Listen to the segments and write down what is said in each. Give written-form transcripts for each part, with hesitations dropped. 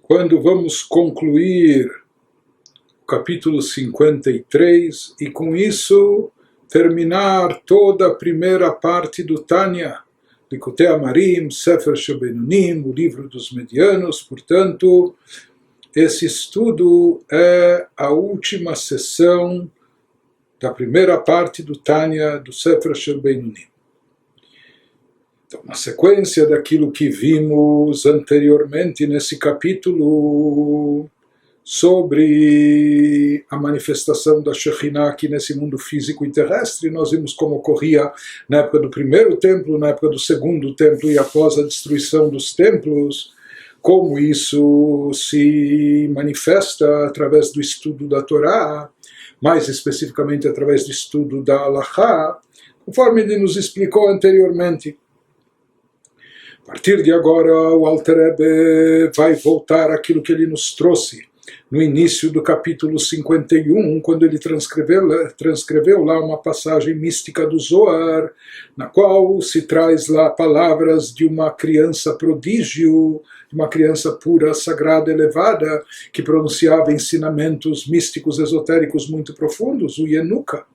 quando vamos concluir o capítulo 53 e com isso terminar toda a primeira parte do Tânia, Likutei Amarim, Sefer Shel Beinonim, o livro dos medianos. Portanto, esse estudo é a última sessão da primeira parte do Tânia do Sefer Shel Beinonim. Então, na sequência daquilo que vimos anteriormente nesse capítulo sobre a manifestação da Shekhinah aqui nesse mundo físico e terrestre, nós vimos como ocorria na época do primeiro templo, na época do segundo templo e após a destruição dos templos, como isso se manifesta através do estudo da Torá, mais especificamente através do estudo da Halachá, conforme ele nos explicou anteriormente. A partir de agora, o Alter Rebbe vai voltar àquilo que ele nos trouxe no início do capítulo 51, quando ele transcreveu lá uma passagem mística do Zohar, na qual se traz lá palavras de uma criança prodígio, de uma criança pura, sagrada, elevada, que pronunciava ensinamentos místicos, esotéricos muito profundos, o Yenuka.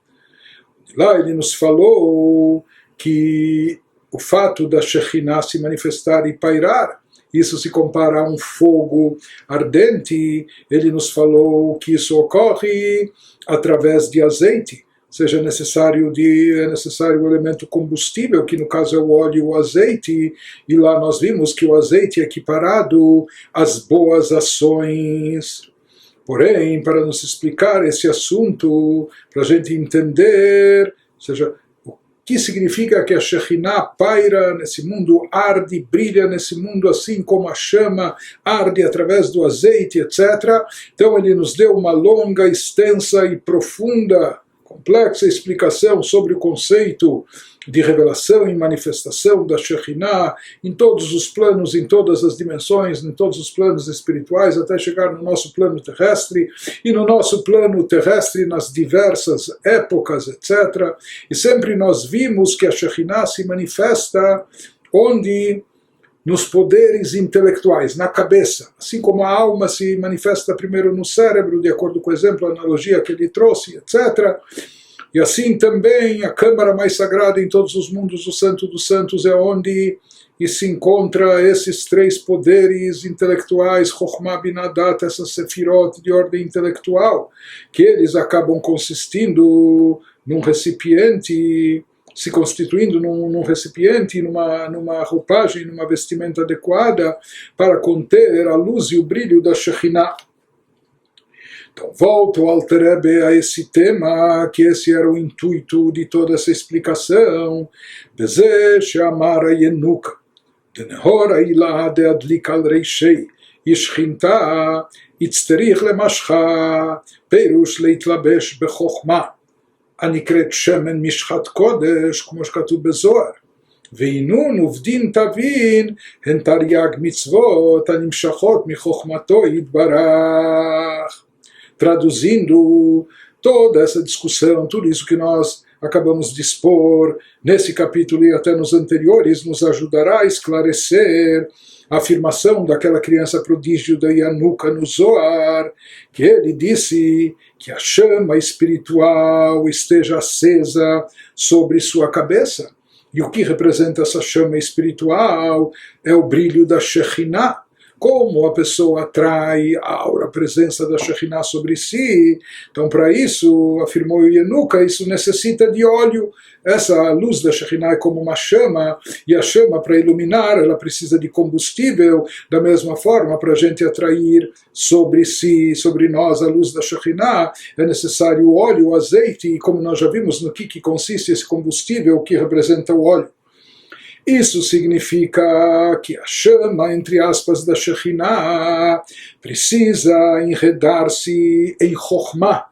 Lá ele nos falou que o fato da Shekhinah se manifestar e pairar, isso se compara a um fogo ardente. Ele nos falou que isso ocorre através de azeite, ou seja, é necessário o elemento combustível, que no caso é o óleo e o azeite, e lá nós vimos que o azeite é equiparado às boas ações. Porém, para nos explicar esse assunto, para a gente entender, ou seja, que significa que a Shekhinah paira nesse mundo, arde, brilha nesse mundo, assim como a chama arde através do azeite, etc. Então ele nos deu uma longa, extensa e profunda, complexa explicação sobre o conceito de revelação e manifestação da Shekhinah em todos os planos, em todas as dimensões, em todos os planos espirituais, até chegar no nosso plano terrestre, e no nosso plano terrestre nas diversas épocas, etc. E sempre nós vimos que a Shekhinah se manifesta onde? Nos poderes intelectuais, na cabeça, assim como a alma se manifesta primeiro no cérebro, de acordo com o exemplo, a analogia que ele trouxe, etc. E assim também a câmara mais sagrada em todos os mundos, o Santo dos Santos, é onde se encontra esses três poderes intelectuais, Chokhmah, Binah, Dat, essas sefirot de ordem intelectual, que eles acabam consistindo num recipiente, se constituindo num recipiente, numa roupagem, numa vestimenta adequada para conter a luz e o brilho da Shekhinah. Então, volto ao Alter Rebbe a esse tema, que esse era o intuito de toda essa explicação. Beze she'amar Yenuka, denehor ha'ila de'adlik al reishei, yishchinta, itzterich lemashcha, perush leitlabesh bechokhma, הנקראת שמן משחת קודש, כמו שכתוב בזוהר. והינון ובדין תבין, הן תרי"ג מצוות הנמשכות מחוכמתו יתברך. Traduzindo toda essa discussão, tudo isso que nós acabamos de expor nesse capítulo e até nos anteriores, nos ajudará a esclarecer a afirmação daquela criança prodígio da Yanuka no Zohar, que ele disse que a chama espiritual esteja acesa sobre sua cabeça. E o que representa essa chama espiritual é o brilho da Shekhinah. Como a pessoa atrai a aura, a presença da Shekhinah sobre si. Então, para isso, afirmou o Yenuka, isso necessita de óleo. Essa luz da Shekhinah é como uma chama, e a chama, para iluminar, ela precisa de combustível. Da mesma forma, para a gente atrair sobre si, sobre nós, a luz da Shekhinah, é necessário o óleo, o azeite, e como nós já vimos no que consiste esse combustível, que representa o óleo. Isso significa que a chama, entre aspas, da Shekhinah precisa enredar-se em Chokhmah.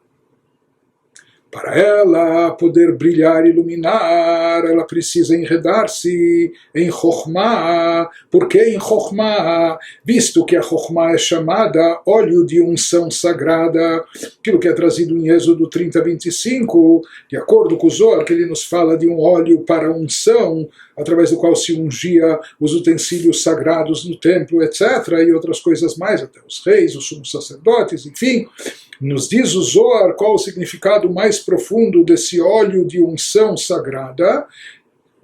Para ela poder brilhar e iluminar, ela precisa enredar-se em Chokhmah. Por que em Chokhmah? Visto que a Chokhmah é chamada óleo de unção sagrada, aquilo que é trazido em Êxodo 30:25, de acordo com o Zohar, que ele nos fala de um óleo para unção, através do qual se ungia os utensílios sagrados no templo, etc., e outras coisas mais, até os reis, os sumos sacerdotes, enfim. Nos diz o Zohar qual o significado mais profundo desse óleo de unção sagrada.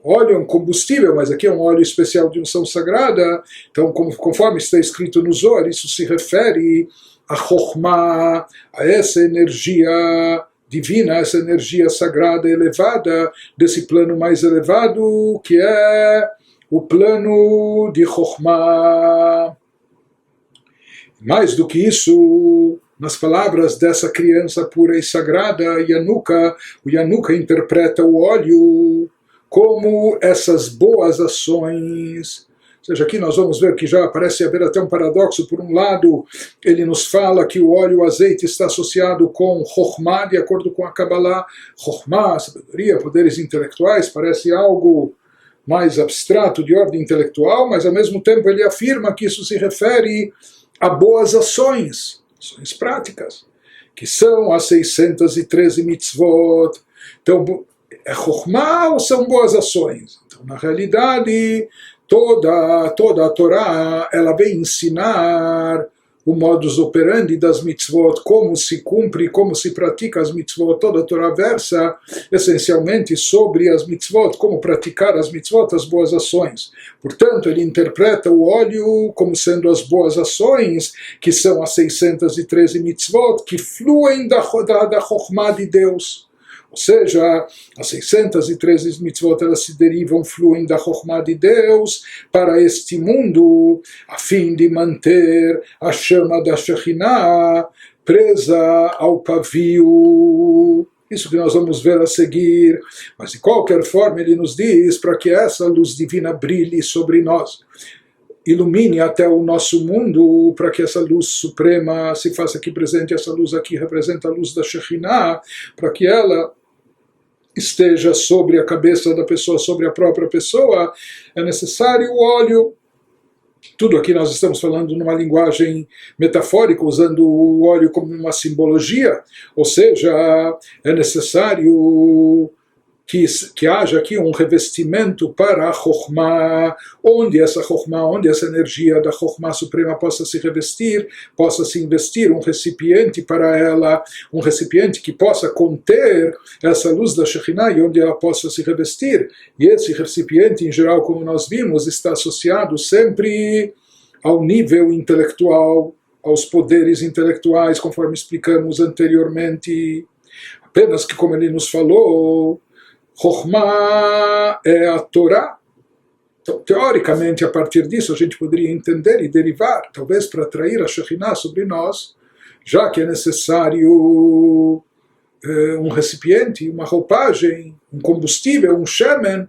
Óleo é um combustível, mas aqui é um óleo especial de unção sagrada. Então, conforme está escrito no Zohar, isso se refere a Chokhmah, a essa energia divina, essa energia sagrada elevada, desse plano mais elevado, que é o plano de Chokhmah. Mais do que isso, nas palavras dessa criança pura e sagrada, Yanuka, o Yanuka interpreta o óleo como essas boas ações. Ou seja, aqui nós vamos ver que já parece haver até um paradoxo. Por um lado, ele nos fala que o óleo, o azeite, está associado com Chokhmah, de acordo com a Kabbalah. Chokhmah, sabedoria, poderes intelectuais, parece algo mais abstrato, de ordem intelectual, mas ao mesmo tempo ele afirma que isso se refere a boas ações práticas, que são as 613 mitzvot. Então, é Chokhmah ou são boas ações? Então, na realidade, toda a Torá, ela vem ensinar o modus operandi das mitzvot, como se cumpre, como se pratica as mitzvot. Toda a Torá versa essencialmente sobre as mitzvot, como praticar as mitzvot, as boas ações. Portanto, ele interpreta o óleo como sendo as boas ações, que são as 613 mitzvot, que fluem da Chokhmah de Deus. Ou seja, as 613 mitzvot, elas se derivam, fluem da Chokhmah de Deus para este mundo, a fim de manter a chama da Shekhinah presa ao pavio. Isso que nós vamos ver a seguir. Mas de qualquer forma ele nos diz para que essa luz divina brilhe sobre nós, ilumine até o nosso mundo, para que essa luz suprema se faça aqui presente. Essa luz aqui representa a luz da Shekhinah, para que ela esteja sobre a cabeça da pessoa, sobre a própria pessoa. É necessário o óleo. Tudo aqui nós estamos falando numa linguagem metafórica, usando o óleo como uma simbologia, ou seja, é necessário que haja aqui um revestimento para a Chokhmah, onde essa energia da Chokhmah suprema possa se revestir, possa se investir um recipiente para ela, um recipiente que possa conter essa luz da Shekhinah e onde ela possa se revestir. E esse recipiente, em geral, como nós vimos, está associado sempre ao nível intelectual, aos poderes intelectuais, conforme explicamos anteriormente. Apenas que, como ele nos falou, Chokhmah é a Torá. Então, teoricamente, a partir disso, a gente poderia entender e derivar, talvez para atrair a Shekhinah sobre nós, já que é necessário um recipiente, uma roupagem, um combustível, um shemen.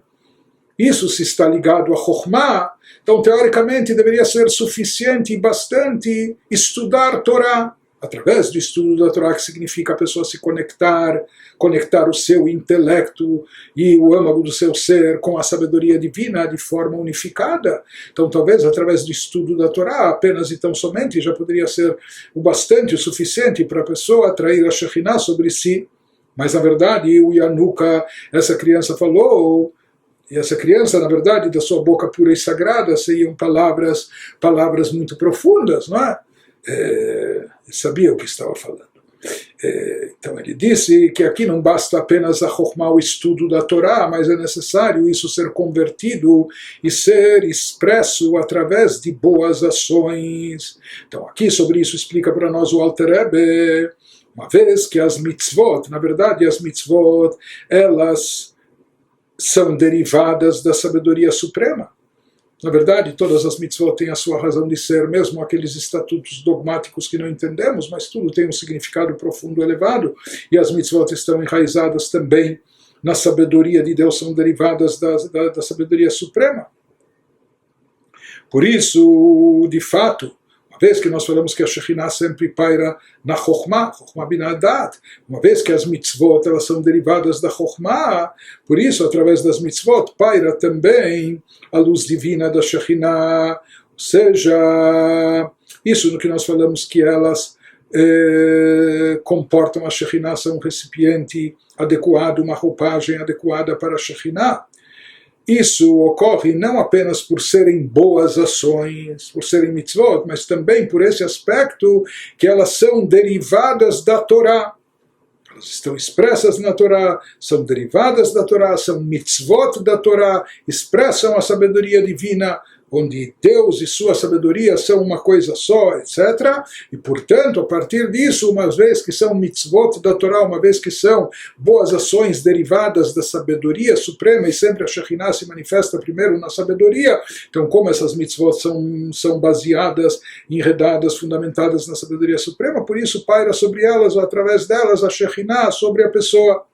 Isso se está ligado a Chokhmah. Então, teoricamente, deveria ser suficiente e bastante estudar Torá. Através do estudo da Torá, que significa a pessoa se conectar o seu intelecto e o âmago do seu ser com a sabedoria divina de forma unificada. Então, talvez através do estudo da Torá, apenas e tão somente, já poderia ser o bastante, o suficiente para a pessoa atrair a Shekhinah sobre si. Mas, na verdade, o Yanuka, essa criança falou, e essa criança, na verdade, da sua boca pura e sagrada, saíam palavras muito profundas, não é? Sabia o que estava falando. Então ele disse que aqui não basta apenas a Chokhmah, o estudo da Torá, mas é necessário isso ser convertido e ser expresso através de boas ações. Então aqui sobre isso explica para nós o Alter Rebbe, uma vez que as mitzvot, na verdade as mitzvot, elas são derivadas da sabedoria suprema. Na verdade, todas as mitzvot têm a sua razão de ser, mesmo aqueles estatutos dogmáticos que não entendemos, mas tudo tem um significado profundo, elevado, e as mitzvot estão enraizadas também na sabedoria de Deus, são derivadas da sabedoria suprema. Por isso, de fato, uma vez que nós falamos que a Shekhinah sempre paira na Chokhmah, Chokhmah Binadat, uma vez que as mitzvot elas são derivadas da Chokhmah, por isso, através das mitzvot, paira também a luz divina da Shekhinah, ou seja, isso no que nós falamos que elas comportam a Shekhinah, são um recipiente adequado, uma roupagem adequada para a Shekhinah. Isso ocorre não apenas por serem boas ações, por serem mitzvot, mas também por esse aspecto que elas são derivadas da Torá. Elas estão expressas na Torá, são derivadas da Torá, são mitzvot da Torá, expressam a sabedoria divina, onde Deus e sua sabedoria são uma coisa só, etc. E, portanto, a partir disso, uma vez que são mitzvot da Torá, uma vez que são boas ações derivadas da sabedoria suprema, e sempre a Shekhinah se manifesta primeiro na sabedoria, então como essas mitzvot são baseadas, enredadas, fundamentadas na sabedoria suprema, por isso paira sobre elas, ou através delas, a Shekhinah sobre a pessoa.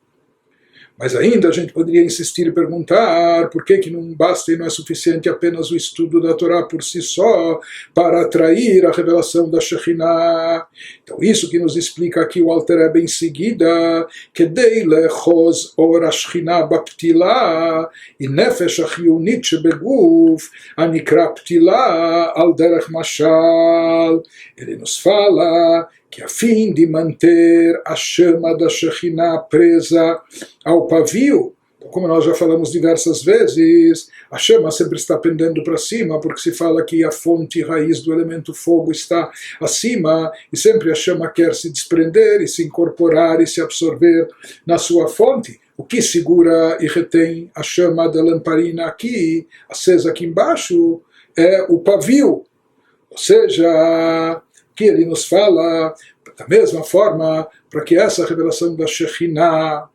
Mas ainda a gente poderia insistir e perguntar por que não basta e não é suficiente apenas o estudo da Torá por si só para atrair a revelação da Shekhinah. Então isso que nos explica aqui o Alter Rebbe em seguida, que dei lechoz or a-Shekhinah baptila e nefesh achiyunit shebeguf anikra ptila al derech mashal. Ele nos fala que a fim de manter a chama da Shekhinah presa ao pavio, então, como nós já falamos diversas vezes, a chama sempre está pendendo para cima, porque se fala que a fonte raiz do elemento fogo está acima, e sempre a chama quer se desprender e se incorporar e se absorver na sua fonte. O que segura e retém a chama da lamparina aqui, acesa aqui embaixo, é o pavio. Ou seja, que ele nos fala, da mesma forma, para que essa revelação da Shekhinah,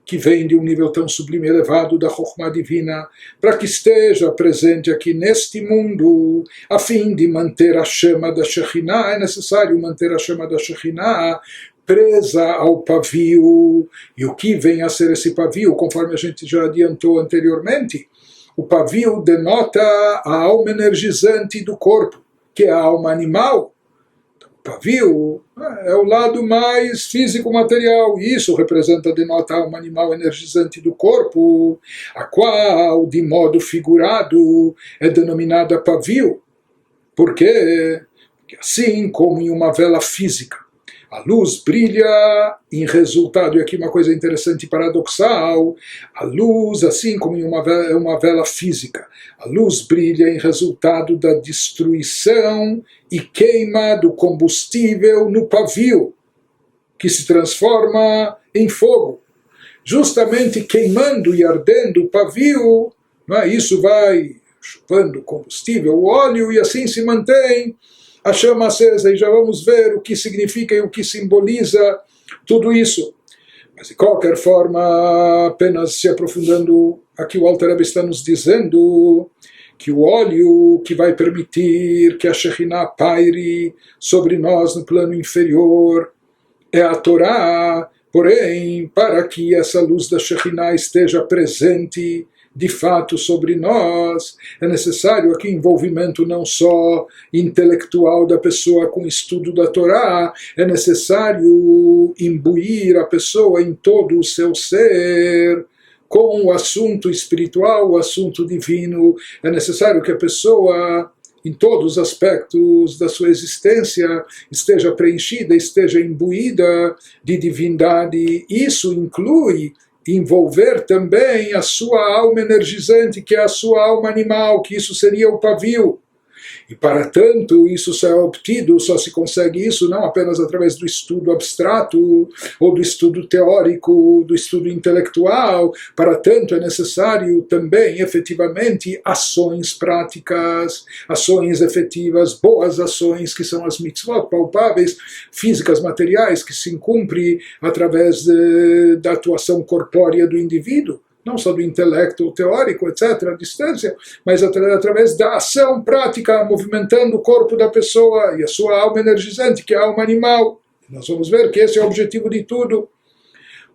que vem de um nível tão sublime e elevado da Chokhmah divina, para que esteja presente aqui neste mundo, a fim de manter a chama da Shekhinah, é necessário manter a chama da Shekhinah presa ao pavio. E o que vem a ser esse pavio, conforme a gente já adiantou anteriormente? O pavio denota a alma energizante do corpo, que é a alma animal. O pavio é o lado mais físico-material, e isso denota a alma animal energizante do corpo, a qual, de modo figurado, é denominada pavio. Por quê? Porque assim como em uma vela física, a luz brilha em resultado, e aqui uma coisa interessante e paradoxal, a luz, assim como em uma vela física, a luz brilha em resultado da destruição e queima do combustível no pavio, que se transforma em fogo. Justamente queimando e ardendo o pavio, não é? Isso vai chupando combustível, o óleo, e assim se mantém a chama acesa, e já vamos ver o que significa e o que simboliza tudo isso. Mas de qualquer forma, apenas se aprofundando, aqui o Alter Rebbe está nos dizendo que o óleo que vai permitir que a Shekhinah paire sobre nós no plano inferior é a Torá. Porém, para que essa luz da Shekhinah esteja presente de fato sobre nós, é necessário aqui envolvimento não só intelectual da pessoa com o estudo da Torá, é necessário imbuir a pessoa em todo o seu ser com o assunto espiritual, o assunto divino. É necessário que a pessoa, em todos os aspectos da sua existência, esteja preenchida, esteja imbuída de divindade. Isso inclui envolver também a sua alma energizante, que é a sua alma animal, que isso seria o pavio. E para tanto, isso só é obtido, só se consegue isso não apenas através do estudo abstrato, ou do estudo teórico, do estudo intelectual. Para tanto, é necessário também, efetivamente, ações práticas, ações efetivas, boas ações, que são as mitzvot palpáveis, físicas, materiais, que se cumprem através da atuação corpórea do indivíduo. Não só do intelecto teórico, etc., à distância, mas através da ação prática, movimentando o corpo da pessoa e a sua alma energizante, que é a alma animal. Nós vamos ver que esse é o objetivo de tudo.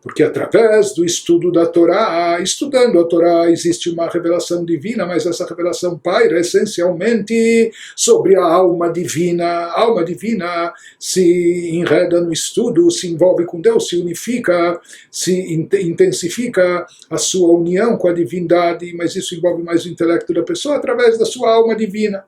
Porque através do estudo da Torá, estudando a Torá, existe uma revelação divina, mas essa revelação paira essencialmente sobre a alma divina. A alma divina se enreda no estudo, se envolve com Deus, se unifica, se intensifica a sua união com a divindade, mas isso envolve mais o intelecto da pessoa através da sua alma divina.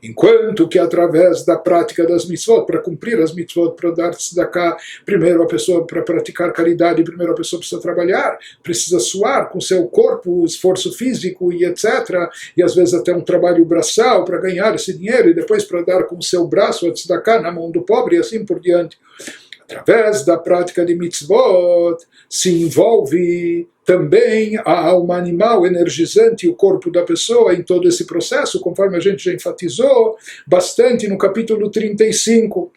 Enquanto que através da prática das mitzvot, para cumprir as mitzvot, para dar tzedakah, primeiro a pessoa, para praticar caridade, primeiro a pessoa precisa trabalhar, precisa suar com seu corpo, esforço físico e etc. E às vezes até um trabalho braçal para ganhar esse dinheiro e depois para dar com seu braço a tzedakah na mão do pobre e assim por diante. Através da prática de mitzvot se envolve também a alma animal energizante e o corpo da pessoa em todo esse processo, conforme a gente já enfatizou bastante no capítulo 35.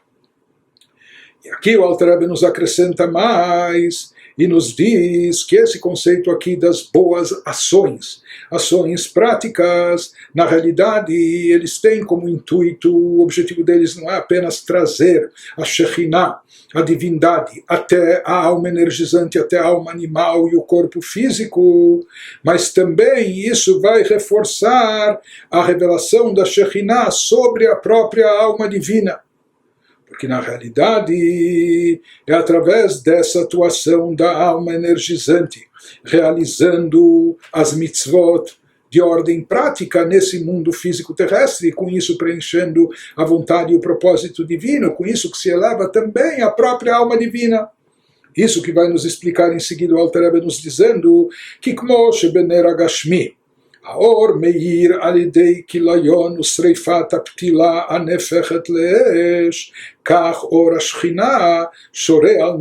E aqui o Alter Rebbe nos acrescenta mais e nos diz que esse conceito aqui das boas ações, ações práticas, na realidade eles têm como intuito, o objetivo deles não é apenas trazer a Shekhinah, a divindade, até a alma energizante, até a alma animal e o corpo físico, mas também isso vai reforçar a revelação da Shekhinah sobre a própria alma divina. Porque na realidade é através dessa atuação da alma energizante, realizando as mitzvot de ordem prática nesse mundo físico terrestre, e com isso preenchendo a vontade e o propósito divino, com isso que se eleva também a própria alma divina. Isso que vai nos explicar em seguida o Alter Rebbe nos dizendo que כמו שבנר הגשמי האור מאיר על ידי כיליון ושריפת הפתילה הנפחת לאש, כך אור השכינה שורה על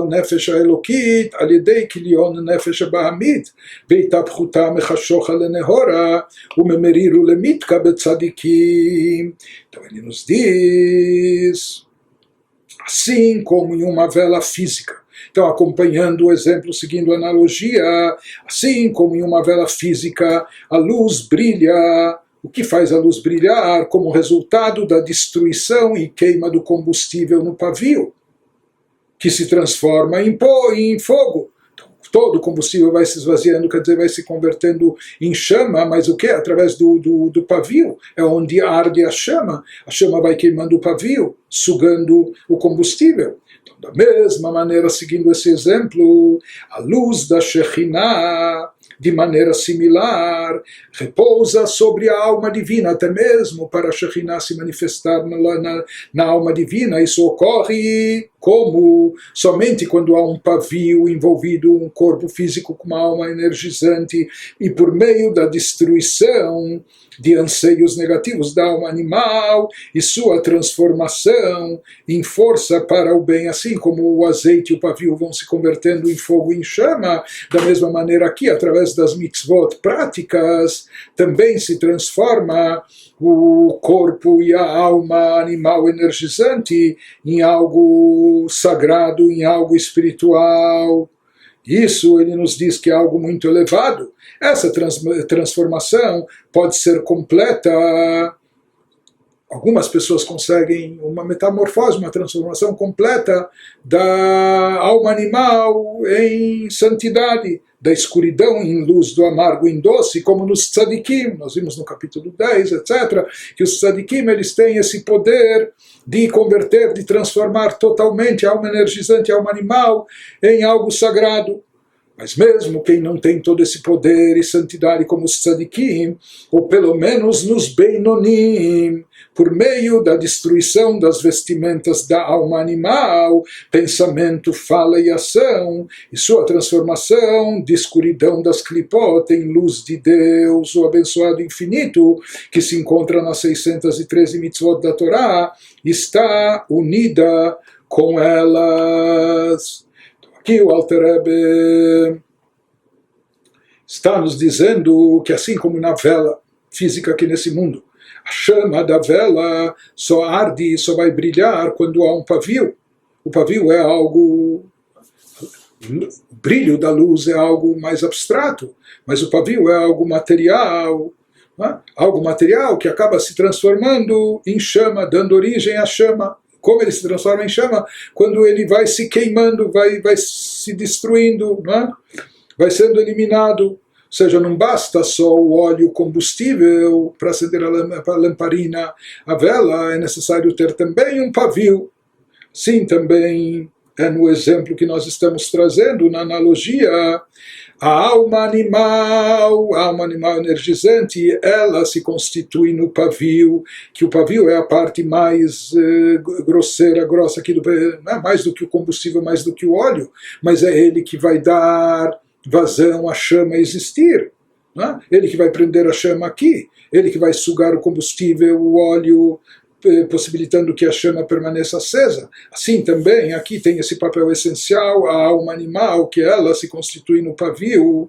נפש האלוקית על ידי כיליון נפש הבהמית, והתהפכותה מחשוכה לנהורה וממרירו למיתקה בצדיקים. Então ele nos diz, assim como em uma vela física. Então, acompanhando o exemplo, seguindo a analogia, assim como em uma vela física, a luz brilha. O que faz a luz brilhar? Como resultado da destruição e queima do combustível no pavio, que se transforma em fogo. Então, todo o combustível vai se esvaziando, quer dizer, vai se convertendo em chama, mas o que? Através do pavio. É onde arde a chama vai queimando o pavio, sugando o combustível. Da mesma maneira, seguindo esse exemplo, a luz da Shekhinah, de maneira similar, repousa sobre a alma divina, até mesmo para a Shekhinah se manifestar na alma divina. Isso ocorre como somente quando há um pavio envolvido, um corpo físico com uma alma energizante, e por meio da destruição de anseios negativos da alma animal e sua transformação em força para o bem, assim como o azeite e o pavio vão se convertendo em fogo e em chama, da mesma maneira aqui, através das mitzvot práticas, também se transforma o corpo e a alma animal energizante em algo sagrado, em algo espiritual. Isso ele nos diz que é algo muito elevado. Essa transformação pode ser completa. Algumas pessoas conseguem uma metamorfose, uma transformação completa da alma animal em santidade, da escuridão em luz, do amargo em doce, como nos tzadikim. Nós vimos no capítulo 10, etc., que os tzadikim eles têm esse poder de converter, de transformar totalmente a alma energizante, a alma animal, em algo sagrado. Mas mesmo quem não tem todo esse poder e santidade como os tzadikim, ou pelo menos nos beinonim, por meio da destruição das vestimentas da alma animal, pensamento, fala e ação, e sua transformação de escuridão das clipot em luz de Deus, o abençoado infinito, que se encontra nas 613 mitzvot da Torá, está unida com elas. Aqui o Alter Rebbe está nos dizendo que assim como na vela física aqui nesse mundo, a chama da vela só arde, só vai brilhar quando há um pavio. O pavio é algo... O brilho da luz é algo mais abstrato, mas o pavio é algo material, né? Algo material que acaba se transformando em chama, dando origem à chama. Como ele se transforma em chama? Quando ele vai se queimando, vai se destruindo, não é? Vai sendo eliminado. Ou seja, não basta só o óleo combustível para acender a lamparina, a vela, é necessário ter também um pavio. Sim, também é no exemplo que nós estamos trazendo, na analogia, a alma animal energizante, ela se constitui no pavio, que o pavio é a parte mais grosseira, grossa aqui não é mais do que o combustível, mais do que o óleo, mas é ele que vai dar vazão à chama existir. Não é? Ele que vai prender a chama aqui, ele que vai sugar o combustível, o óleo, possibilitando que a chama permaneça acesa. Assim também, aqui tem esse papel essencial, a alma animal, que ela se constitui no pavio,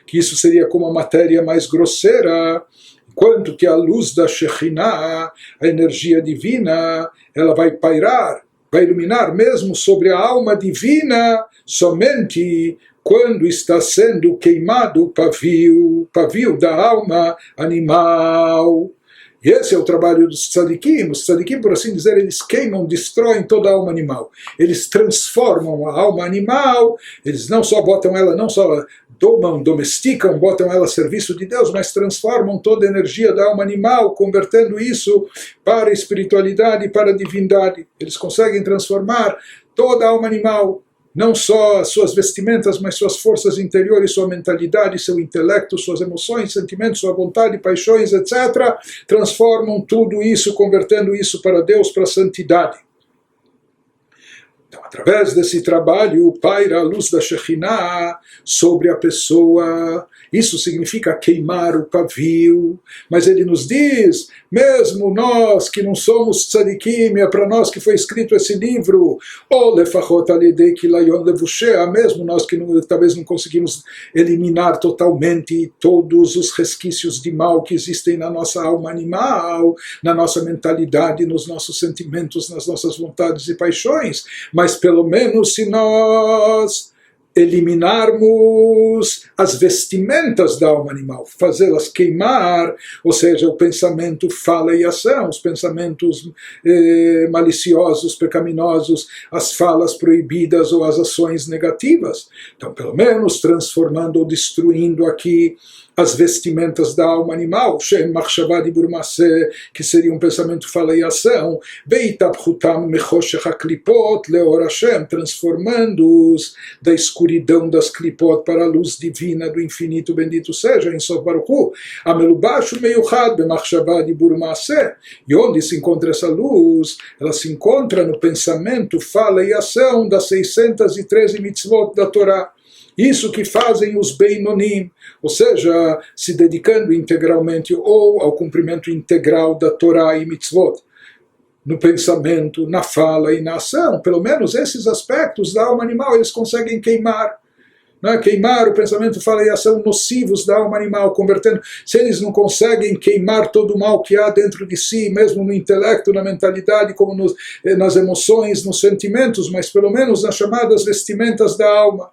que isso seria como a matéria mais grosseira, enquanto que a luz da Shekhinah, a energia divina, ela vai pairar, vai iluminar mesmo sobre a alma divina, somente quando está sendo queimado o pavio da alma animal. E esse é o trabalho dos tzadikim. Os tzadikim, por assim dizer, eles queimam, destroem toda a alma animal. Eles transformam a alma animal, eles não só botam ela, não só domesticam, botam ela a serviço de Deus, mas transformam toda a energia da alma animal, convertendo isso para a espiritualidade e para a divindade. Eles conseguem transformar toda a alma animal, não só suas vestimentas, mas suas forças interiores, sua mentalidade, seu intelecto, suas emoções, sentimentos, sua vontade, paixões, etc. Transformam tudo isso, convertendo isso para Deus, para a santidade. Então, através desse trabalho, paira a luz da Shekhinah sobre a pessoa. Isso significa queimar o pavio. Mas ele nos diz, mesmo nós que não somos tzadikim, é para nós que foi escrito esse livro, ou lefachot alidei kilayon levushea, mesmo nós que talvez não conseguimos eliminar totalmente todos os resquícios de mal que existem na nossa alma animal, na nossa mentalidade, nos nossos sentimentos, nas nossas vontades e paixões, mas pelo menos se nós eliminarmos as vestimentas da alma animal, fazê-las queimar, ou seja, o pensamento, fala e ação, os pensamentos maliciosos, pecaminosos, as falas proibidas ou as ações negativas. Então, pelo menos transformando ou destruindo aqui as vestimentas da alma animal, Shem Machshavah Dibur Maseh, que seria um pensamento, fala e ação, Veitapchutam Mechoshech HaKlipot Leor Hashem, transformando-os da escuridão das Klipot para a luz divina do infinito, bendito seja, em Sof Baruch Hu, Amelubashu Meyuchad Bemachshavah Dibur Maseh. E onde se encontra essa luz? Ela se encontra no pensamento, fala e ação das 613 mitzvot da Torá. Isso que fazem os Beinonim, ou seja, se dedicando integralmente ou ao cumprimento integral da Torá e Mitzvot, no pensamento, na fala e na ação. Pelo menos esses aspectos da alma animal eles conseguem queimar. Né? Queimar o pensamento, fala e ação nocivos da alma animal, convertendo. Se eles não conseguem queimar todo o mal que há dentro de si, mesmo no intelecto, na mentalidade, como nas emoções, nos sentimentos, mas pelo menos nas chamadas vestimentas da alma.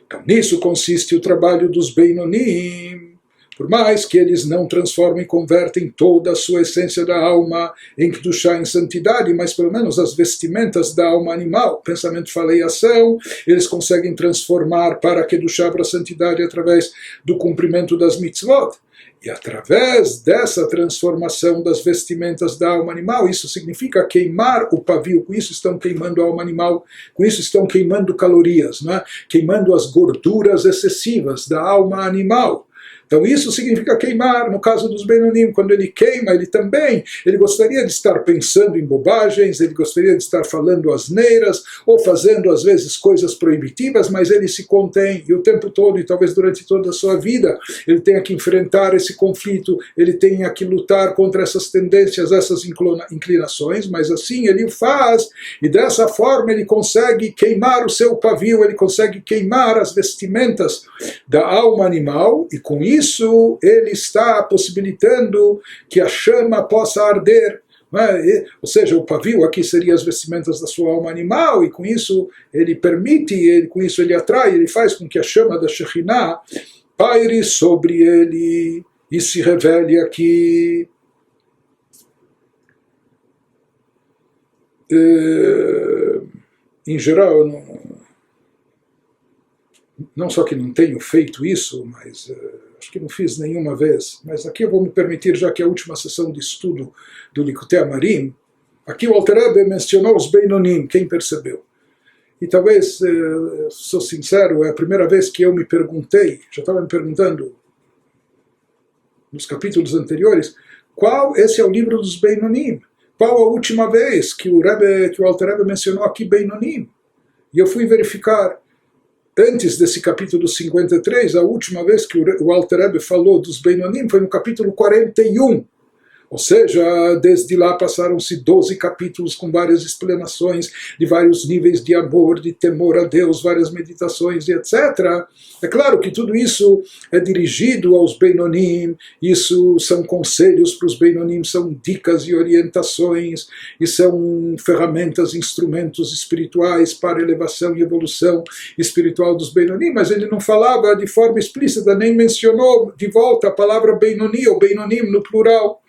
Então, nisso consiste o trabalho dos Beinonim. Por mais que eles não transformem e convertem toda a sua essência da alma em Kedushá, em santidade, mas pelo menos as vestimentas da alma animal, pensamento, fala e ação, eles conseguem transformar para Kedushá, para a santidade, através do cumprimento das mitzvot. E através dessa transformação das vestimentas da alma animal, isso significa queimar o pavio, com isso estão queimando a alma animal, com isso estão queimando calorias, né? Queimando as gorduras excessivas da alma animal. Então isso significa queimar. No caso dos Beinonim, quando ele queima, ele gostaria de estar pensando em bobagens, ele gostaria de estar falando asneiras, ou fazendo às vezes coisas proibitivas, mas ele se contém, e o tempo todo, e talvez durante toda a sua vida, ele tenha que enfrentar esse conflito, ele tenha que lutar contra essas tendências, essas inclinações, mas assim ele o faz, e dessa forma ele consegue queimar o seu pavio, ele consegue queimar as vestimentas da alma animal, e com isso ele está possibilitando que a chama possa arder. Ou seja, o pavio aqui seria as vestimentas da sua alma animal, e com isso ele permite, com isso ele atrai, ele faz com que a chama da Shekhinah paire sobre ele e se revele aqui. em geral, eu não só que não tenho feito isso, mas acho que não fiz nenhuma vez, mas aqui eu vou me permitir, já que é a última sessão de estudo do Likutei Amarim, aqui o Alter Rebbe mencionou os Beinonim, quem percebeu? E talvez, sou sincero, é a primeira vez que eu me perguntei, já estava me perguntando nos capítulos anteriores, esse é o livro dos Beinonim? Qual a última vez que o Alter Rebbe mencionou aqui Beinonim? E eu fui verificar, antes desse capítulo 53, a última vez que o Alter Rebbe falou dos Beinonim foi no capítulo 41. Ou seja, desde lá passaram-se 12 capítulos com várias explanações de vários níveis de amor, de temor a Deus, várias meditações e etc. É claro que tudo isso é dirigido aos Beinonim, isso são conselhos para os Beinonim, são dicas e orientações, e são ferramentas, instrumentos espirituais para elevação e evolução espiritual dos Beinonim, mas ele não falava de forma explícita, nem mencionou de volta a palavra Benoni ou Beinonim no plural.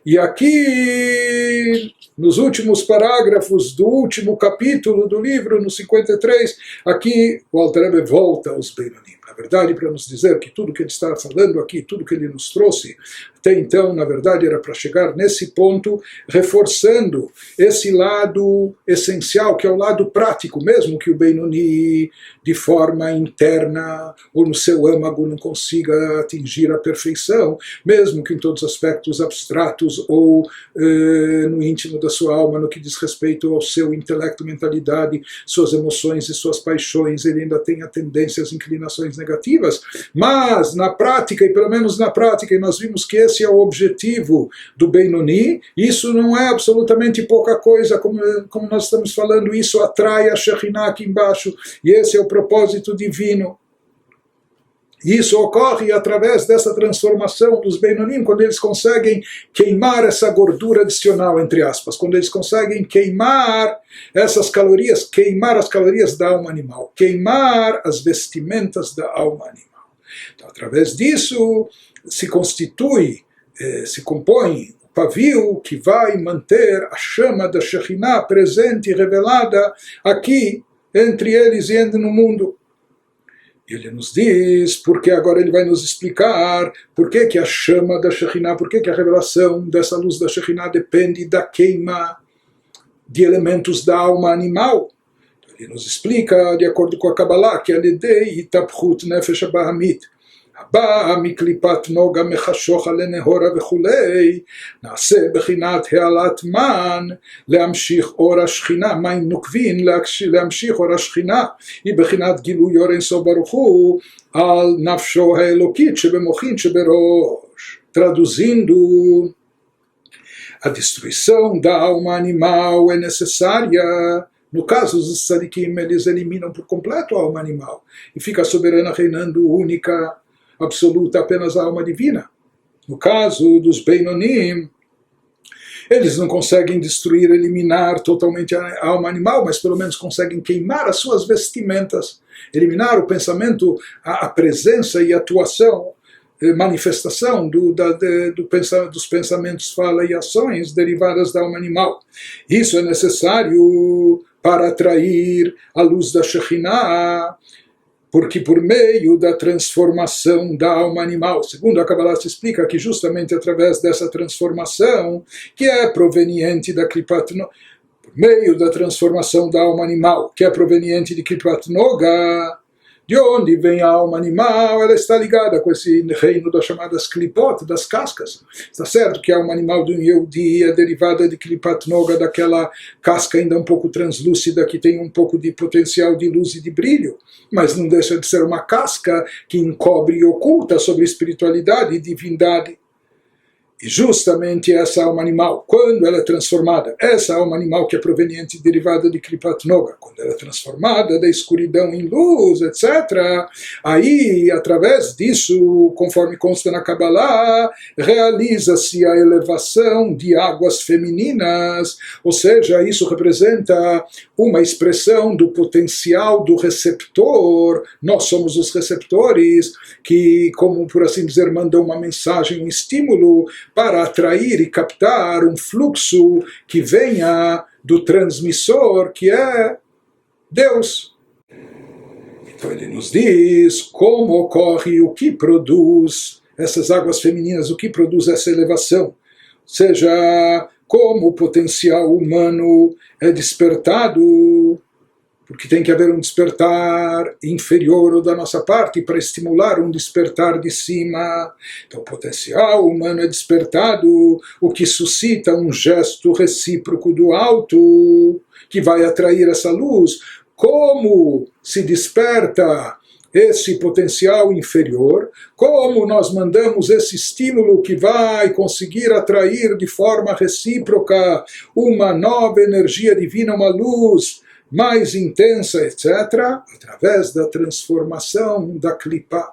E aqui, nos últimos parágrafos do último capítulo do livro, no 53, aqui o Alter Rebbe volta aos Beinonim. Na verdade, para nos dizer que tudo que ele está falando aqui, tudo que ele nos trouxe, até então, na verdade, era para chegar nesse ponto, reforçando esse lado essencial, que é o lado prático, mesmo que o Benoni, de forma interna, ou no seu âmago, não consiga atingir a perfeição, mesmo que em todos os aspectos abstratos, ou no íntimo da sua alma, no que diz respeito ao seu intelecto, mentalidade, suas emoções e suas paixões, ele ainda tenha tendências, inclinações negativas, mas na prática, e pelo menos na prática, e nós vimos que esse é o objetivo do Benoni, isso não é absolutamente pouca coisa, como nós estamos falando, isso atrai a Shekhinah aqui embaixo, e esse é o propósito divino. Isso ocorre através dessa transformação dos Beinonim, quando eles conseguem queimar essa gordura adicional, entre aspas, quando eles conseguem queimar essas calorias, queimar as calorias da alma animal, queimar as vestimentas da alma animal. Então, através disso, se compõe o pavio que vai manter a chama da Shekhinah presente e revelada aqui, entre eles e no mundo. Ele nos diz, porque agora ele vai nos explicar por que a chama da Shekhinah, por que a revelação dessa luz da Shekhinah depende da queima de elementos da alma animal. Ele nos explica, de acordo com a Kabbalah, que a Lidei Itapchut Nefesh Abahamit, הבאה מקליפת נוגה מחשוכה לנהורה וכולי, נעשה בחינת העלת מן להמשיך אור השכינה, מים נוקבין להמשיך אור השכינה, היא בחינת גילוי אור אינסוף ברוך הוא על נפשו האלוקית שבמוחין שבראש. Traduzindo, a destruição da alma animal é necessária. No caso, os tzadikim, eles eliminam por completo a alma animal e fica a soberana reinando única, absoluta, apenas a alma divina. No caso dos Beinonim, eles não conseguem destruir, eliminar totalmente a alma animal, mas pelo menos conseguem queimar as suas vestimentas, eliminar o pensamento, a presença e atuação, manifestação dos pensamentos, fala e ações derivadas da alma animal. Isso é necessário para atrair a luz da Shekhinah, porque por meio da transformação da alma animal, segundo a Kabbalah se explica que justamente através dessa transformação, que é proveniente da Klipat Noga, por meio da transformação da alma animal, que é proveniente de Klipat Noga, de onde vem a alma animal, ela está ligada com esse reino das chamadas klipot, das cascas. Está certo que a alma animal do Yehudi é derivada de klipat noga, daquela casca ainda um pouco translúcida, que tem um pouco de potencial de luz e de brilho, mas não deixa de ser uma casca que encobre e oculta sobre espiritualidade e divindade. E justamente essa alma animal, quando ela é transformada, essa alma animal que é proveniente e derivada de Klipat Noga, quando ela é transformada da escuridão em luz, etc., aí, através disso, conforme consta na Kabbalah, realiza-se a elevação de águas femininas, ou seja, isso representa uma expressão do potencial do receptor. Nós somos os receptores que, como por assim dizer, mandam uma mensagem, um estímulo, para atrair e captar um fluxo que venha do transmissor, que é Deus. Então ele nos diz como ocorre, o que produz essas águas femininas, o que produz essa elevação. Ou seja, como o potencial humano é despertado, porque tem que haver um despertar inferior ou da nossa parte para estimular um despertar de cima. Então o potencial humano é despertado, o que suscita um gesto recíproco do alto, que vai atrair essa luz. Como se desperta esse potencial inferior, como nós mandamos esse estímulo que vai conseguir atrair de forma recíproca uma nova energia divina, uma luz mais intensa, etc., através da transformação da Klipa.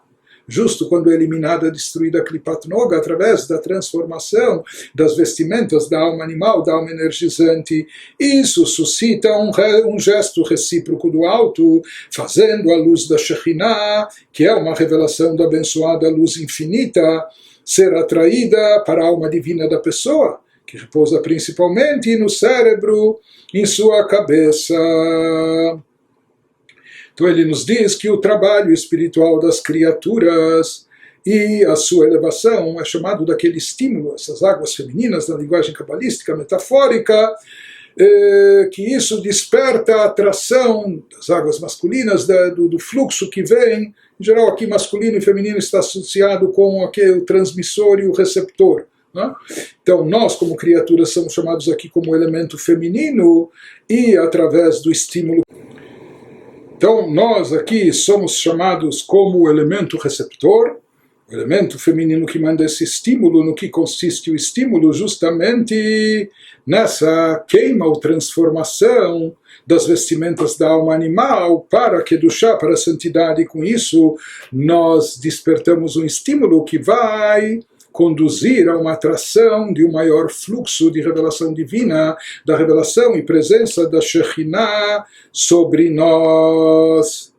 Justo quando é eliminada, destruída a Klipat Noga, através da transformação das vestimentas da alma animal, da alma energizante, isso suscita um gesto recíproco do alto, fazendo a luz da Shekhinah, que é uma revelação da abençoada luz infinita, ser atraída para a alma divina da pessoa, que repousa principalmente no cérebro, em sua cabeça. Então ele nos diz que o trabalho espiritual das criaturas e a sua elevação é chamado daquele estímulo, essas águas femininas na linguagem cabalística, metafórica, que isso desperta a atração das águas masculinas, do fluxo que vem. Em geral aqui masculino e feminino está associado com o transmissor e o receptor. Então nós como criaturas somos chamados aqui como elemento feminino e através do estímulo. Então nós aqui somos chamados como elemento receptor, o elemento feminino que manda esse estímulo. No que consiste o estímulo? Justamente nessa queima ou transformação das vestimentas da alma animal para Kedushá, para a santidade. Com isso nós despertamos um estímulo que vai conduzir a uma atração de um maior fluxo de revelação divina, da revelação e presença da Shekhinah sobre nós.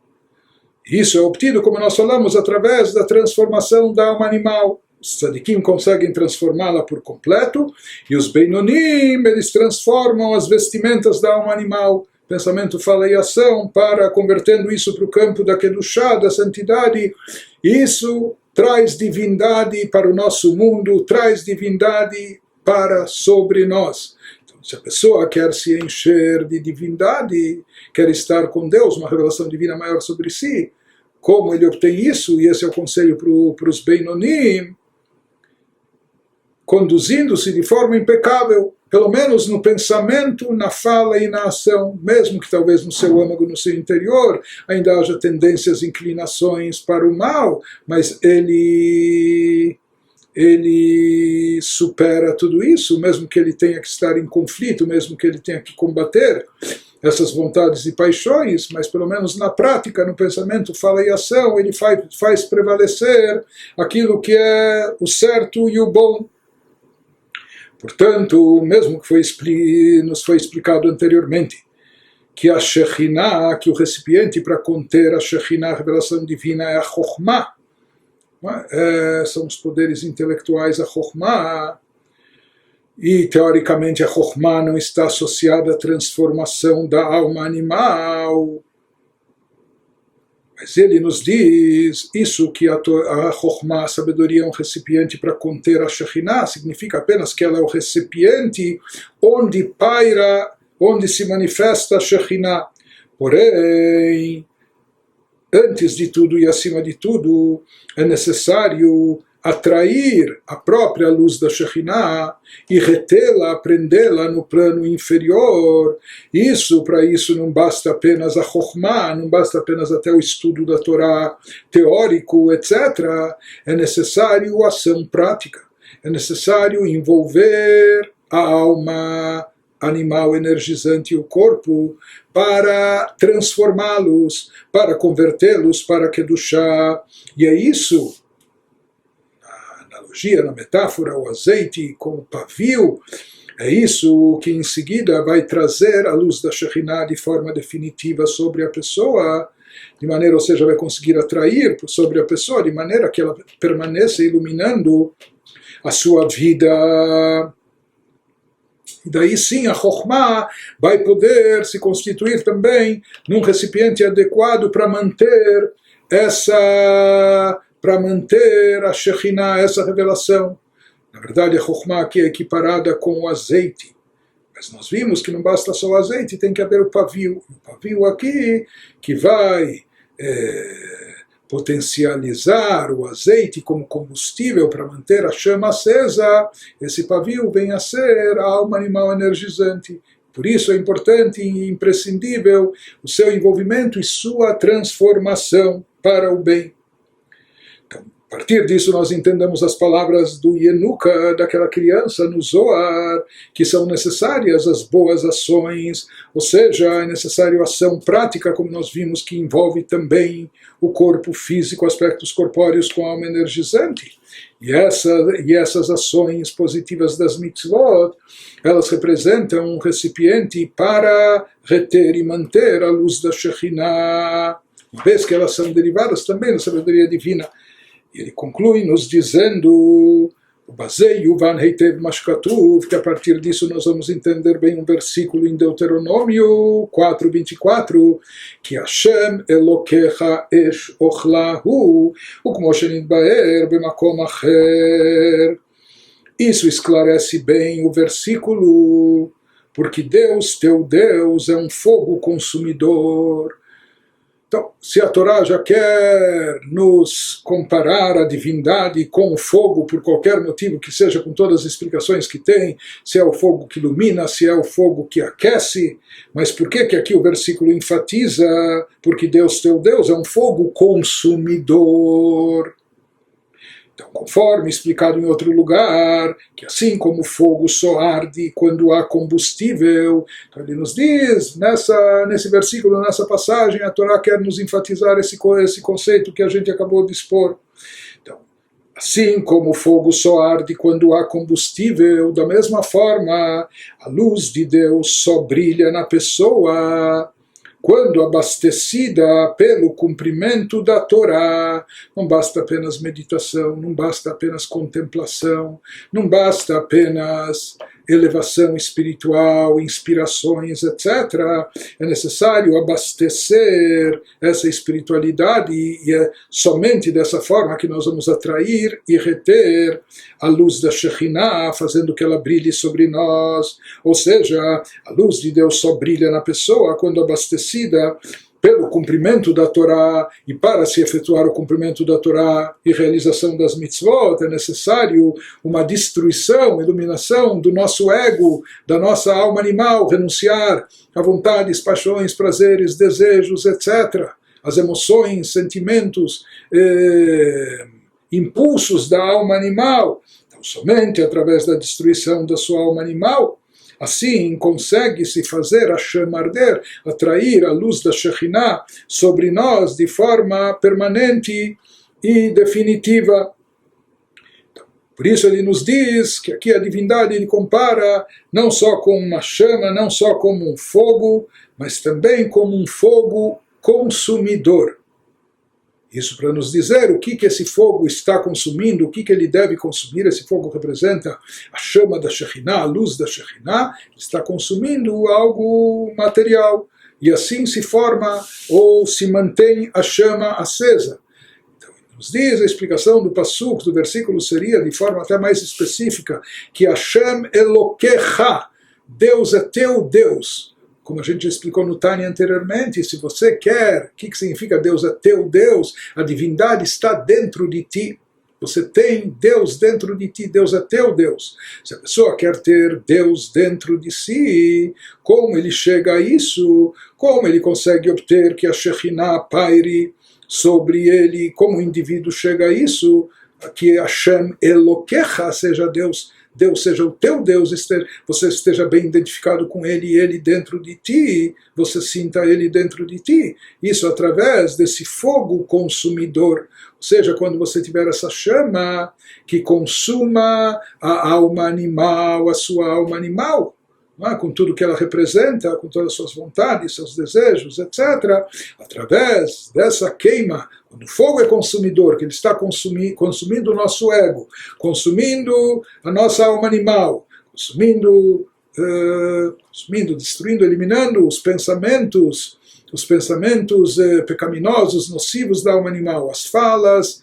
Isso é obtido, como nós falamos, através da transformação da alma animal. Os tzadikim conseguem transformá-la por completo, e os beinonim, eles transformam as vestimentas da alma animal, pensamento, fala e ação, para convertendo isso para o campo da Kedushá, da santidade. Isso traz divindade para o nosso mundo, traz divindade para sobre nós. Então, se a pessoa quer se encher de divindade, quer estar com Deus, uma revelação divina maior sobre si, como ele obtém isso? E esse é o conselho para os Beinonim, conduzindo-se de forma impecável, pelo menos no pensamento, na fala e na ação, mesmo que talvez no seu âmago, no seu interior, ainda haja tendências, inclinações para o mal, mas ele supera tudo isso, mesmo que ele tenha que estar em conflito, mesmo que ele tenha que combater essas vontades e paixões, mas pelo menos na prática, no pensamento, fala e ação, ele faz prevalecer aquilo que é o certo e o bom. Portanto, mesmo que nos foi explicado anteriormente, que a Shekhinah, que o recipiente para conter a Shekhinah, a revelação divina, é a Chokhmah, são os poderes intelectuais, a Chokhmah, e teoricamente a Chokhmah não está associada à transformação da alma animal. Mas ele nos diz isso, que a Chokhmah, a sabedoria, é um recipiente para conter a Shekhinah, significa apenas que ela é o recipiente onde paira, onde se manifesta a Shekhinah. Porém, antes de tudo e acima de tudo, é necessário atrair a própria luz da Shekhinah e retê-la, prendê-la no plano inferior. Para isso não basta apenas a Chokhmah, não basta apenas até o estudo da Torá teórico, etc. É necessário ação prática, é necessário envolver a alma animal energizante e o corpo para transformá-los, para convertê-los para Kedushá. E é isso, na metáfora, o azeite com o pavio, é isso que em seguida vai trazer a luz da Shekhinah de forma definitiva sobre a pessoa, de maneira, ou seja, vai conseguir atrair sobre a pessoa, de maneira que ela permaneça iluminando a sua vida. E daí sim a Chokhmah vai poder se constituir também num recipiente adequado para manter a Shekhinah, essa revelação. Na verdade, a Chokhmah aqui é equiparada com o azeite. Mas nós vimos que não basta só o azeite, tem que haver o pavio. O pavio aqui que vai potencializar o azeite como combustível para manter a chama acesa. Esse pavio vem a ser a alma animal energizante. Por isso é importante e imprescindível o seu envolvimento e sua transformação para o bem. Então, a partir disso nós entendemos as palavras do Yenuka, daquela criança no Zohar, que são necessárias as boas ações, ou seja, é necessário ação prática, como nós vimos, que envolve também o corpo físico, aspectos corpóreos com a alma energizante. E essas ações positivas das mitzvot, elas representam um recipiente para reter e manter a luz da Shekhinah, uma vez que elas são derivadas também da sabedoria divina. E ele conclui nos dizendo, que a partir disso nós vamos entender bem um versículo em Deuteronômio 4:24, que Hashem Elokecha Esh Ochlahu, Ukmo Shenitbaer Bemakom Acher. Isso esclarece bem o versículo, porque Deus, teu Deus, é um fogo consumidor. Então, se a Torá já quer nos comparar a divindade com o fogo, por qualquer motivo que seja, com todas as explicações que tem, se é o fogo que ilumina, se é o fogo que aquece, mas por que aqui o versículo enfatiza? Porque Deus, teu Deus, é um fogo consumidor. Então, conforme explicado em outro lugar, que assim como o fogo só arde quando há combustível, então ele nos diz, nesse versículo, nessa passagem, a Torá quer nos enfatizar esse conceito que a gente acabou de expor. Então, assim como o fogo só arde quando há combustível, da mesma forma, a luz de Deus só brilha na pessoa quando abastecida pelo cumprimento da Torá. Não basta apenas meditação, não basta apenas contemplação, não basta apenas elevação espiritual, inspirações, etc. É necessário abastecer essa espiritualidade, e é somente dessa forma que nós vamos atrair e reter a luz da Shekhinah, fazendo que ela brilhe sobre nós. Ou seja, a luz de Deus só brilha na pessoa quando abastecida pelo cumprimento da Torá, e para se efetuar o cumprimento da Torá e realização das mitzvot, é necessário uma destruição, iluminação do nosso ego, da nossa alma animal, renunciar a vontades, paixões, prazeres, desejos, etc., as emoções, sentimentos, impulsos da alma animal. Então, somente através da destruição da sua alma animal, assim consegue-se fazer a chama arder, atrair a luz da Shekhinah sobre nós de forma permanente e definitiva. Então, por isso ele nos diz que aqui a divindade ele compara não só com uma chama, não só como um fogo, mas também como um fogo consumidor. Isso para nos dizer o que esse fogo está consumindo, o que ele deve consumir. Esse fogo representa a chama da Shekhinah, a luz da Shekhinah, está consumindo algo material. E assim se forma ou se mantém a chama acesa. Então, nos diz a explicação do Passuk, do versículo, seria de forma até mais específica, que Hashem Elokecha, Deus é teu Deus. Como a gente explicou no Tânia anteriormente, se você quer, o que significa Deus é teu Deus? A divindade está dentro de ti. Você tem Deus dentro de ti, Deus é teu Deus. Se a pessoa quer ter Deus dentro de si, como ele chega a isso? Como ele consegue obter que a Shekhinah paire sobre ele? Como o indivíduo chega a isso? Que Hashem Elokecha seja Deus seja o teu Deus, você esteja bem identificado com Ele e Ele dentro de ti, você sinta Ele dentro de ti. Isso através desse fogo consumidor. Ou seja, quando você tiver essa chama que consuma a alma animal, a sua alma animal, com tudo que ela representa, com todas as suas vontades, seus desejos, etc., através dessa queima, quando o fogo é consumidor, que ele está consumindo o nosso ego, consumindo a nossa alma animal, consumindo consumindo, destruindo, eliminando os pensamentos pecaminosos, nocivos da alma animal, as falas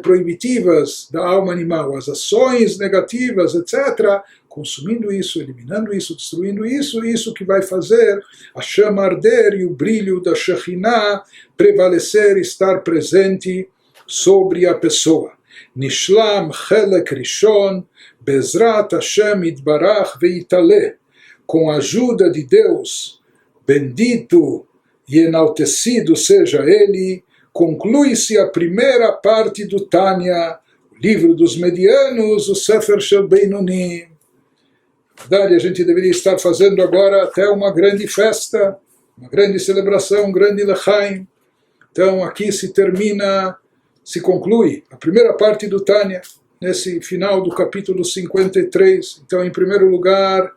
proibitivas da alma animal, as ações negativas, etc., consumindo isso, eliminando isso, destruindo isso, isso que vai fazer a chama arder e o brilho da Shekhinah prevalecer, estar presente sobre a pessoa. Nishlam Chelek Rishon Bezrat Hashem Itbarach Veitaleh. Com a ajuda de Deus, bendito e enaltecido seja Ele, conclui-se a primeira parte do Tânia, o livro dos medianos, o Sefer Shel Beinonim. Na verdade, a gente deveria estar fazendo agora até uma grande festa, uma grande celebração, um grande Lechaim. Então aqui se conclui a primeira parte do Tânia, nesse final do capítulo 53. Então, em primeiro lugar,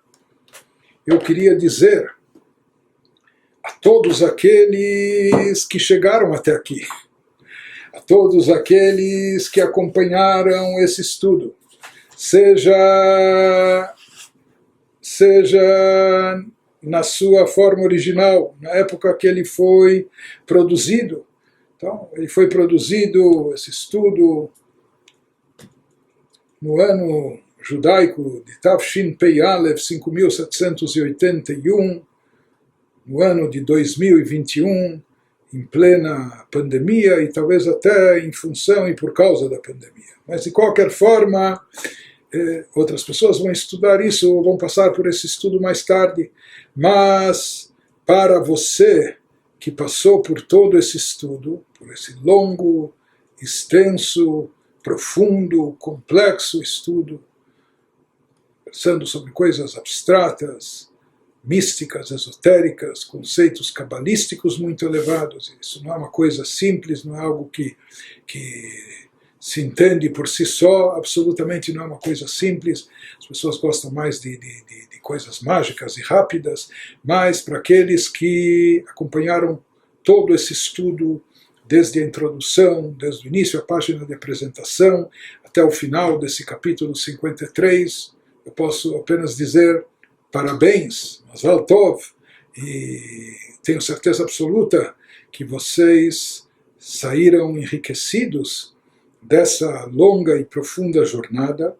eu queria dizer a todos aqueles que chegaram até aqui, a todos aqueles que acompanharam esse estudo, seja na sua forma original, na época que ele foi produzido. Então, ele foi produzido, esse estudo, no ano judaico de Tafshin Pei Aleph 5781, no ano de 2021, em plena pandemia e talvez até em função e por causa da pandemia. Mas, de qualquer forma, outras pessoas vão estudar isso, vão passar por esse estudo mais tarde, mas para você que passou por todo esse estudo, por esse longo, extenso, profundo, complexo estudo, pensando sobre coisas abstratas, místicas, esotéricas, conceitos cabalísticos muito elevados. Isso não é uma coisa simples, não é algo que se entende por si só, absolutamente não é uma coisa simples. As pessoas gostam mais de coisas mágicas e rápidas, mas para aqueles que acompanharam todo esse estudo, desde a introdução, desde o início, a página de apresentação, até o final desse capítulo 53, eu posso apenas dizer parabéns, Mazal Tov, e tenho certeza absoluta que vocês saíram enriquecidos dessa longa e profunda jornada.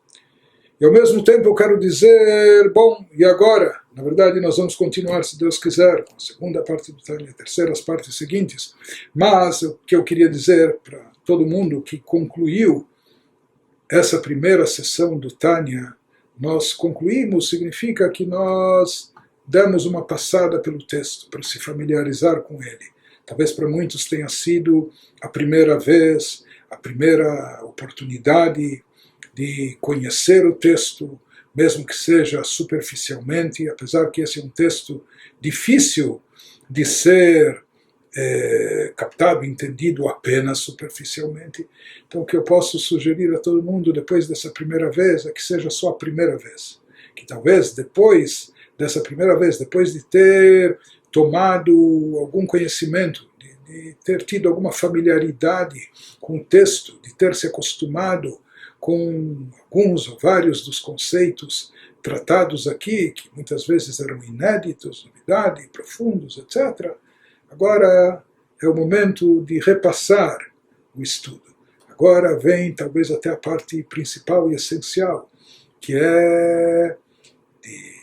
E ao mesmo tempo eu quero dizer, bom, e agora? Na verdade nós vamos continuar, se Deus quiser, com a segunda parte do Tânia, a terceira, as partes seguintes. Mas o que eu queria dizer para todo mundo que concluiu essa primeira sessão do Tânia, nós concluímos, significa que nós demos uma passada pelo texto, para se familiarizar com ele. Talvez para muitos tenha sido a primeira vez, a primeira oportunidade de conhecer o texto, mesmo que seja superficialmente, apesar que esse é um texto difícil de ser captado, entendido apenas superficialmente. Então o que eu posso sugerir a todo mundo depois dessa primeira vez é que seja só a primeira vez. Que talvez depois dessa primeira vez, depois de ter tomado algum conhecimento, de ter tido alguma familiaridade com o texto, de ter se acostumado com alguns ou vários dos conceitos tratados aqui, que muitas vezes eram inéditos, novidade, profundos, etc. Agora é o momento de repassar o estudo. Agora vem talvez até a parte principal e essencial, que é de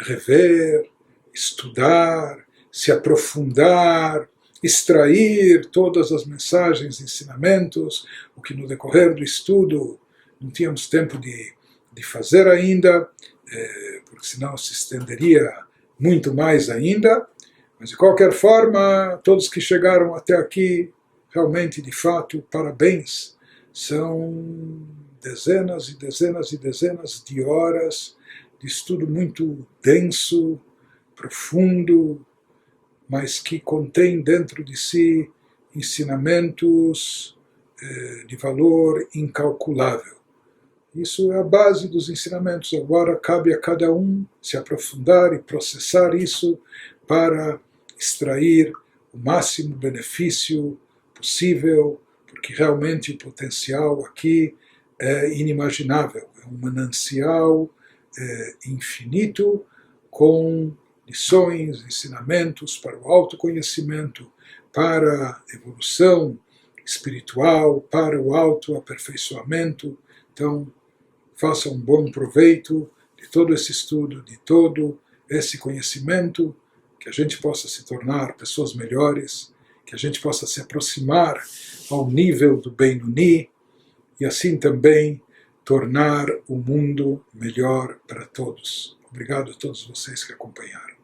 rever, estudar, se aprofundar, extrair todas as mensagens, ensinamentos, o que no decorrer do estudo não tínhamos tempo de fazer ainda, porque senão se estenderia muito mais ainda. Mas de qualquer forma, todos que chegaram até aqui, realmente, de fato, parabéns. São dezenas e dezenas e dezenas de horas de estudo muito denso, profundo, mas que contém dentro de si ensinamentos de valor incalculável. Isso é a base dos ensinamentos. Agora cabe a cada um se aprofundar e processar isso para extrair o máximo benefício possível, porque realmente o potencial aqui é inimaginável. É um manancial infinito, com lições, ensinamentos para o autoconhecimento, para a evolução espiritual, para o autoaperfeiçoamento. Então, faça um bom proveito de todo esse estudo, de todo esse conhecimento, que a gente possa se tornar pessoas melhores, que a gente possa se aproximar ao nível do Benoni e assim também tornar o mundo melhor para todos. Obrigado a todos vocês que acompanharam.